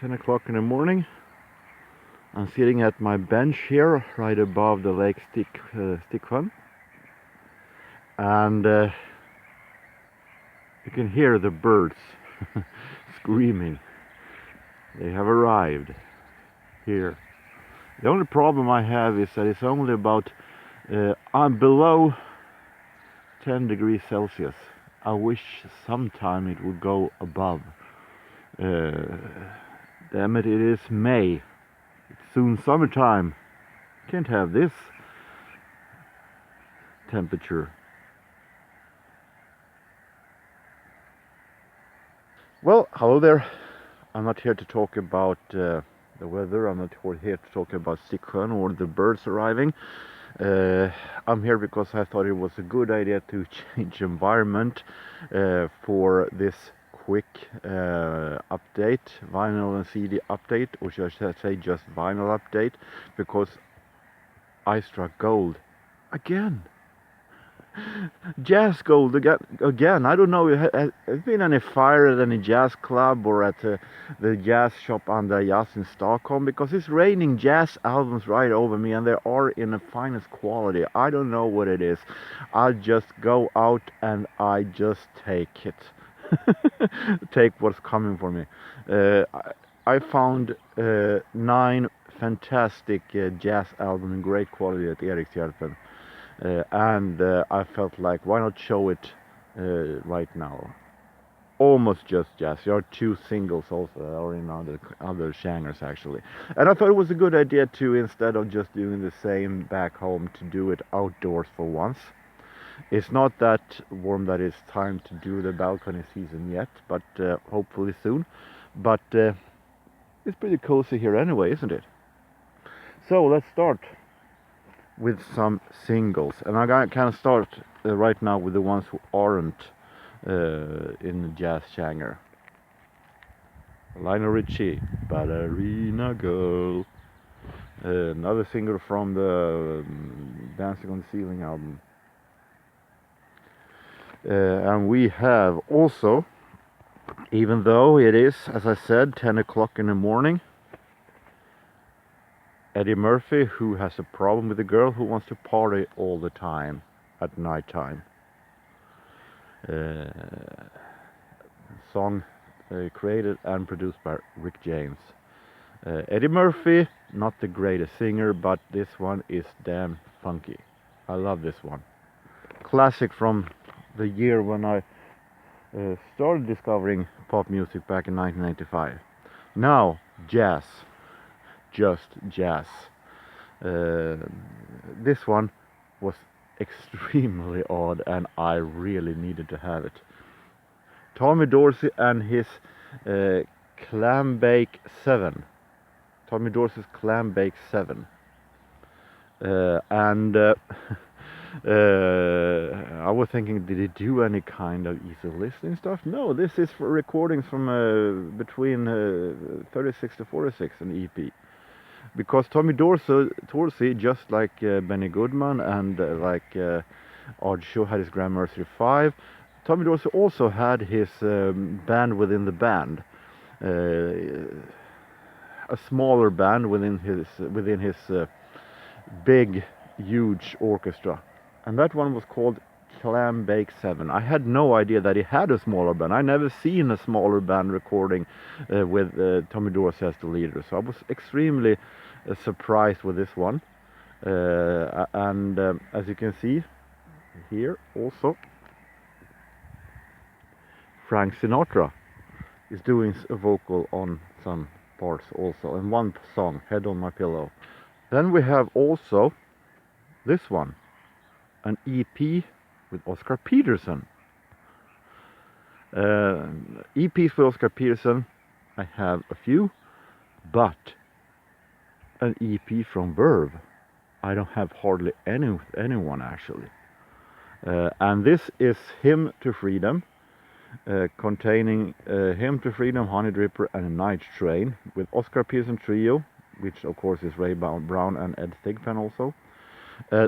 10 o'clock in the morning. I'm sitting at my bench here right above the lake Stickfun, and you can hear the birds screaming. They have arrived here. The only problem I have is that it's only about I'm below 10 degrees Celsius. I wish sometime it would go above. Damn it, it is May. It's soon summertime. Can't have this temperature. Well, hello there. I'm not here to talk about the weather. I'm not here to talk about Stickfun or the birds arriving. I'm here because I thought it was a good idea to change environment for this quick update, vinyl and CD update, or should I say just vinyl update, because I struck gold again. Jazz gold again. I don't know, has there been any fire at any jazz club or at the jazz shop under Jazz in Stockholm? Because it's raining jazz albums right over me, and they are in the finest quality. I don't know what it is. I just go out and I just take it. Take what's coming for me. I found 9 fantastic jazz albums in great quality at Erikshjälpen. And I felt like, why not show it right now? Almost just jazz. There are 2 singles also that are in other genres actually. And I thought it was a good idea to, instead of just doing the same back home, to do it outdoors for once. It's not that warm that it's time to do the balcony season yet, but hopefully soon. But it's pretty cozy here anyway, isn't it? So let's start with some singles, and I can start right now with the ones who aren't in the jazz genre. Lionel Richie, Ballerina Girl, another single from the Dancing on the Ceiling album. And we have also, even though it is, as I said, 10 o'clock in the morning, Eddie Murphy, who has a problem with a girl who wants to party all the time at night time. Song created and produced by Rick James. Eddie Murphy, not the greatest singer, but this one is damn funky. I love this one. Classic from the year when I started discovering pop music back in 1995. Now, jazz. Just jazz. This one was extremely odd, and I really needed to have it. Tommy Dorsey and his Clam Bake 7. Tommy Dorsey's Clam Bake 7. I was thinking, did he do any kind of easy listening stuff? No, this is for recordings from between 36 to 46, an EP. Because Tommy Dorsey, just like Benny Goodman and like Ard Shaw had his Grand Mercy 5, Tommy Dorsey also had his band within the band, a smaller band within his big, huge orchestra, and that one was called Clam Bake 7. I had no idea that he had a smaller band. I never seen a smaller band recording with Tommy Dorsey as the leader, so I was extremely surprised with this one. And as you can see here also, Frank Sinatra is doing a vocal on some parts also, and one song, Head on My Pillow. Then we have also this one, an EP with Oscar Peterson. EPs with Oscar Peterson, I have a few, but an EP from Verve, I don't have hardly anyone actually. And this is Hymn to Freedom, containing Hymn to Freedom, Honey Dripper and a Night Train, with Oscar Peterson Trio, which of course is Ray Brown and Ed Thigpen also.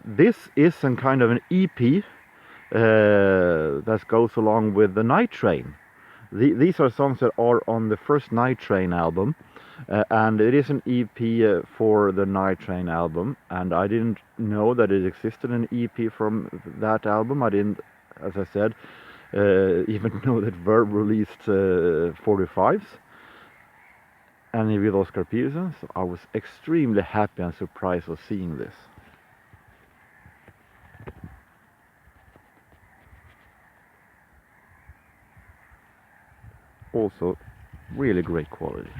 This is some kind of an EP that goes along with the Night Train. These are songs that are on the first Night Train album, And it is an EP for the Night Train album, and I didn't know that it existed an EP from that album. I didn't, as I said, even know that Verve released 45s, and with Oscar Peterson, so I was extremely happy and surprised of seeing this. Also, really great quality.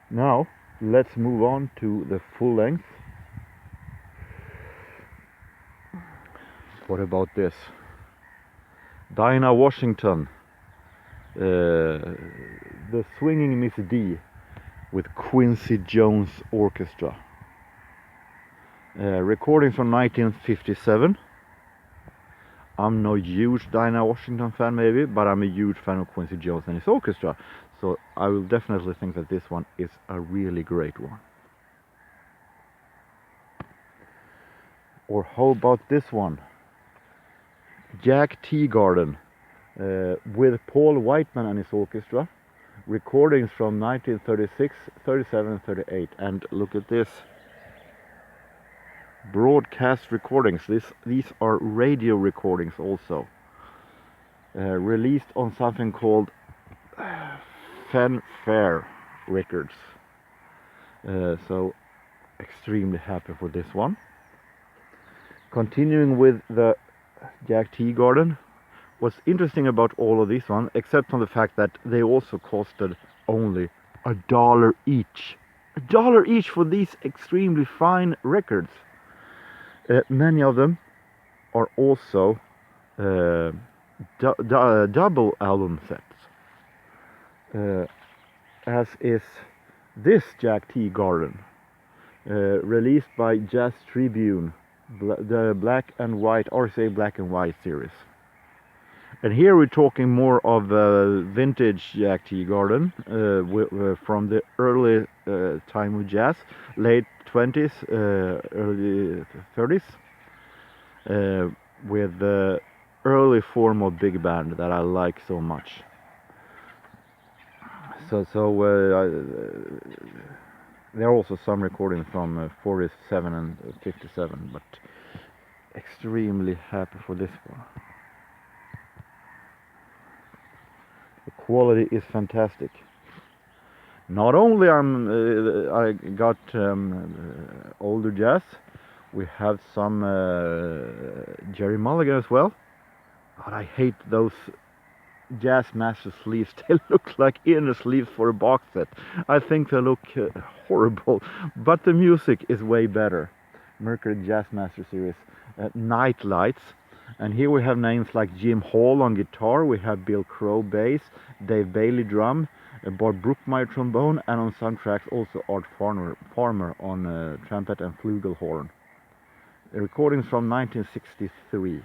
Now, let's move on to the full length. What about this? Dinah Washington, the Swinging Miss D with Quincy Jones Orchestra. Recordings from 1957. I'm no huge Dinah Washington fan maybe, but I'm a huge fan of Quincy Jones and his orchestra. So I will definitely think that this one is a really great one. Or how about this one? Jack Teagarden with Paul Whiteman and his orchestra. Recordings from 1936, 37, 38. And look at this. Broadcast recordings. These are radio recordings also. Released on something called Fanfare Records. So extremely happy for this one. Continuing with the Jack Teagarden. What's interesting about all of these ones, except for the fact that they also costed only $1 each. $1 each for these extremely fine records. Many of them are also double album sets, as is this Jack Teagarden, released by Jazz Tribune, the Black and White RCA Black and White series. And here we're talking more of vintage Jack Teagarden from the early time of jazz, late 20s, early 30s, with the early form of big band that I like so much. So there are also some recordings from 47 and 57, but extremely happy for this one. The quality is fantastic. Not only I got older jazz, we have some Jerry Mulligan as well. But I hate those Jazz Master sleeves. They look like inner sleeves for a box set. I think they look horrible, but the music is way better. Mercury Jazz Master series, Night Lights. And here we have names like Jim Hall on guitar, we have Bill Crow bass, Dave Bailey drum, Bob Brookmeyer trombone, and on some tracks also Art Farmer on trumpet and flugelhorn. Recordings from 1963.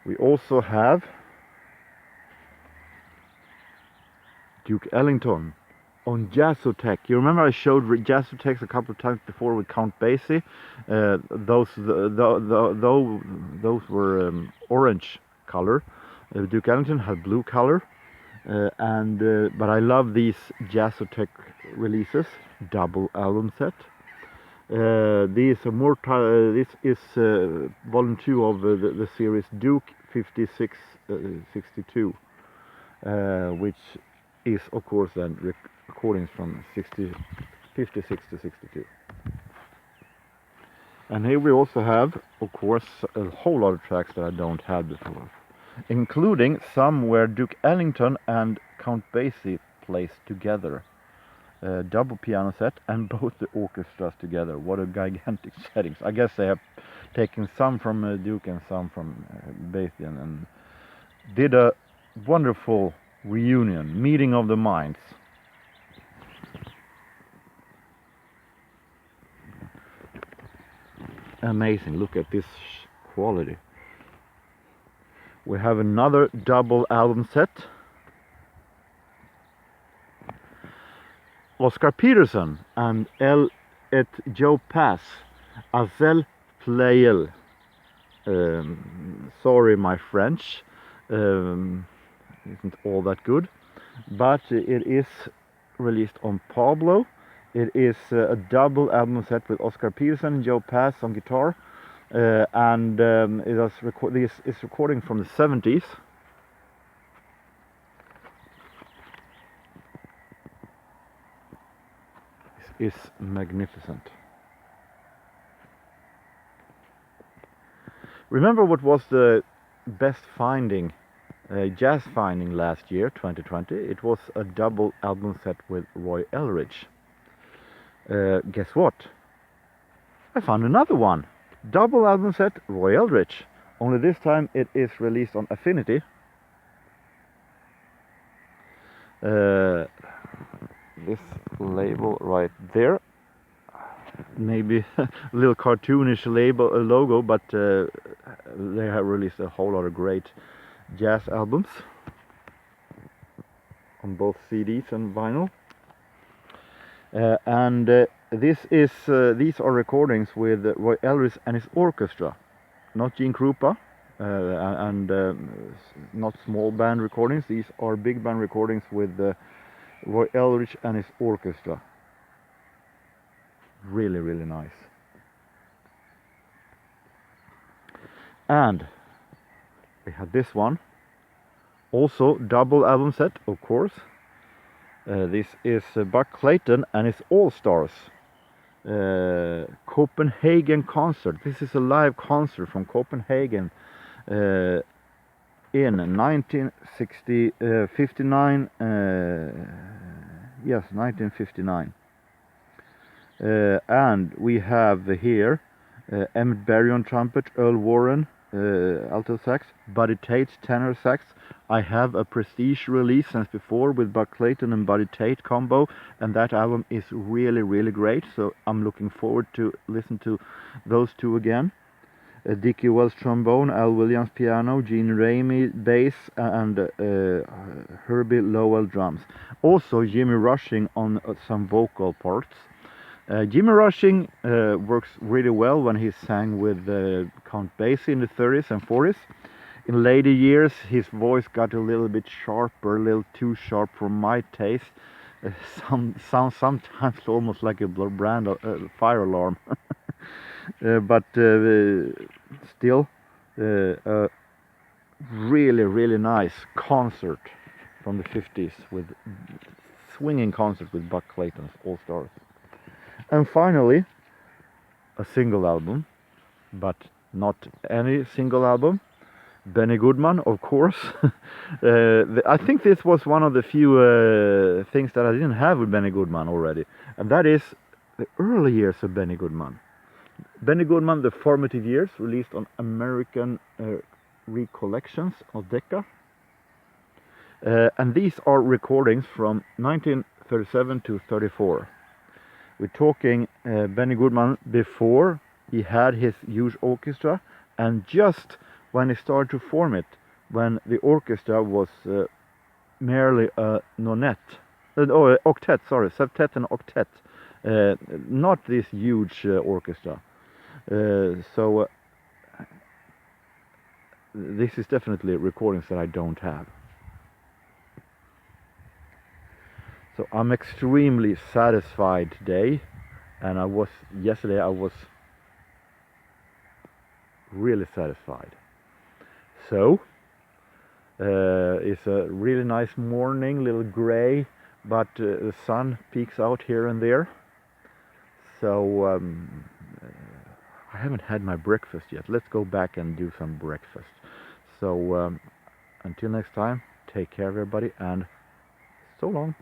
We also have Duke Ellington on Jazzotech. You remember I showed Jazzotechs a couple of times before with Count Basie. Those were orange color. Duke Ellington had blue color. But I love these Jazzotech releases, double album set. These are more. This is volume 2 of the series Duke 56-62, which is of course then recordings from 56 to 62. And here we also have, of course, a whole lot of tracks that I don't have before, including some where Duke Ellington and Count Basie plays together. Double piano set and both the orchestras together. What a gigantic settings. I guess they have taken some from Duke and some from Basie and did a wonderful reunion, meeting of the minds. Amazing, look at this quality. We have another double album set. Oscar Peterson and El et Joe Pass, Azel Playel. Sorry my French. isn't all that good, but it is released on Pablo. It is a double album set with Oscar Peterson and Joe Pass on guitar, and this is recording from the 70s. This is magnificent. Remember what was the best finding, jazz finding last year, 2020? It was a double album set with Roy Eldridge. Guess what? I found another one. Double album set, Roy Eldridge. Only this time it is released on Affinity. This label right there. Maybe a little cartoonish logo, but they have released a whole lot of great jazz albums on both CDs and vinyl. These are recordings with Roy Eldridge and his orchestra, not Gene Krupa, and not small band recordings. These are big band recordings with Roy Eldridge and his orchestra. Really, really nice. And we have this one, also double album set, of course. This is Buck Clayton and his All-Stars Copenhagen concert. This is a live concert from Copenhagen in 1959. Yes, 1959. And we have here Emmett Berry on trumpet, Earl Warren alto sax, Buddy Tate tenor sax. I have a Prestige release since before with Buck Clayton and Buddy Tate combo, and that album is really, really great, so I'm looking forward to listen to those two again. Dickie Wells trombone, Al Williams piano, Gene Ramey bass, and Herbie Lowell drums. Also Jimmy Rushing on some vocal parts. Jimmy Rushing works really well when he sang with Count Basie in the 30s and 40s. In later years his voice got a little bit sharper, a little too sharp for my taste. Sounds sometimes almost like a fire alarm. But still a really, really nice concert from the 50s, with swinging concert with Buck Clayton's All-Stars. And finally, a single album, but not any single album. Benny Goodman, of course. I think this was one of the few things that I didn't have with Benny Goodman already, and that is the early years of Benny Goodman. Benny Goodman, The Formative Years, released on American Recollections of Decca. And these are recordings from 1937 to 34. We're talking Benny Goodman before he had his huge orchestra, and just when he started to form it, when the orchestra was merely a octet, septet and octet, not this huge orchestra. So this is definitely recordings that I don't have. So I'm extremely satisfied today, and yesterday I was really satisfied. So it's a really nice morning, a little gray, but the sun peeks out here and there. So I haven't had my breakfast yet. Let's go back and do some breakfast. So until next time, take care everybody, and so long.